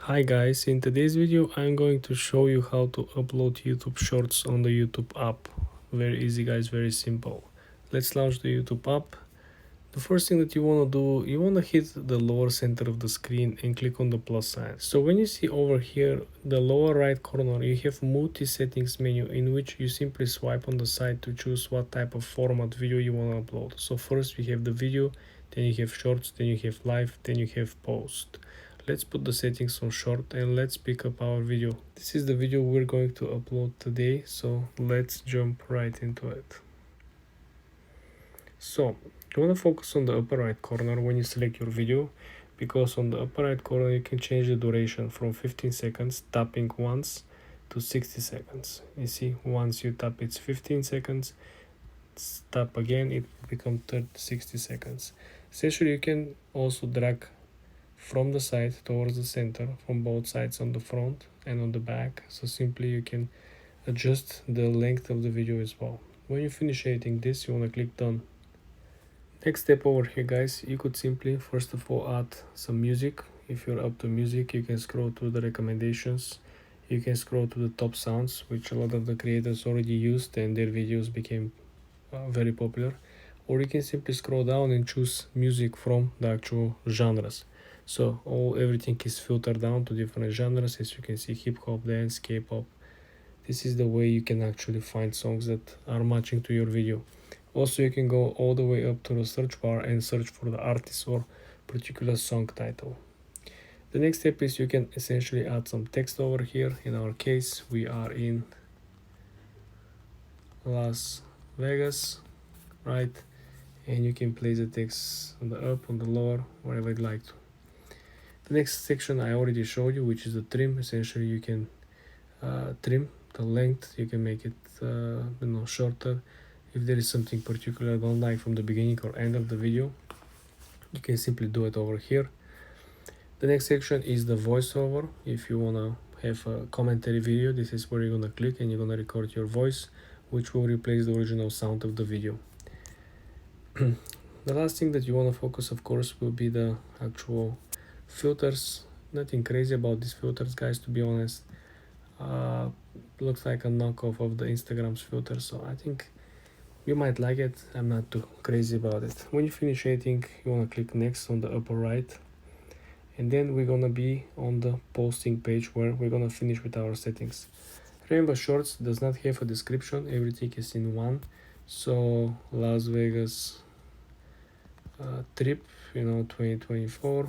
Hi guys, in today's video I'm going to show you how to upload YouTube Shorts on the YouTube app. Very easy guys, very simple. Let's launch the YouTube app. The first thing that you want to do, you want to hit the lower center of the screen and click on the plus sign. So when you see over here the lower right corner, you have multi settings menu in which you simply swipe on the side to choose what type of format video you want to upload. So first we have the video, then you have shorts, then you have live, then you have post. Let's put the settings on short and let's pick up our video. This is the video we're going to upload today, so let's jump right into it. So you want to focus on the upper right corner when you select your video, because on the upper right corner you can change the duration from 15 seconds tapping once to 60 seconds. You see, once you tap it's 15 seconds, tap again it will become 60 seconds. Essentially you can also drag from the side towards the center, from both sides, on the front and on the back, so simply you can adjust the length of the video as well. When you finish editing this, you want to click done. Next step over here guys, you could simply first of all add some music. If you're up to music, you can scroll to the recommendations, you can scroll to the top sounds, which a lot of the creators already used and their videos became very popular, or you can simply scroll down and choose music from the actual genres. So everything is filtered down to different genres, as you can see: hip hop, dance, K-pop. This is the way you can actually find songs that are matching to your video. Also, you can go all the way up to the search bar and search for the artist or particular song title. The next step is you can essentially add some text over here. In our case, we are in Las Vegas, right? And you can place the text on the up, on the lower, wherever you'd like to. The next section I already showed you, which is the trim. Essentially you can trim the length, you can make it shorter. If there is something particular I don't like from the beginning or end of the video, you can simply do it over here. The next section is the voiceover. If you want to have a commentary video, this is where you're going to click and you're going to record your voice, which will replace the original sound of the video. The last thing that you want to focus, of course, will be the actual filters. Nothing crazy about these filters guys, to be honest. Looks like a knockoff of the Instagram's filter, so I think you might like it. I'm not too crazy about it. When you finish editing, you want to click next on the upper right, and then we're gonna be on the posting page where we're gonna finish with our settings. Remember, shorts does not have a description, everything is in one. So Las Vegas trip, 2024.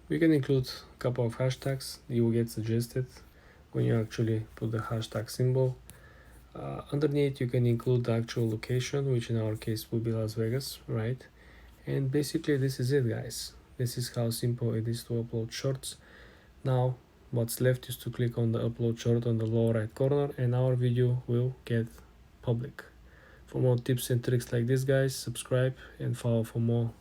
We can include a couple of hashtags. You will get suggested when you actually put the hashtag symbol. Underneath you can include the actual location, which in our case will be Las Vegas, right? And basically this is it guys. This is how simple it is to upload shorts. Now what's left is to click on the upload short on the lower right corner and our video will get public. For more tips and tricks like this guys, subscribe and follow for more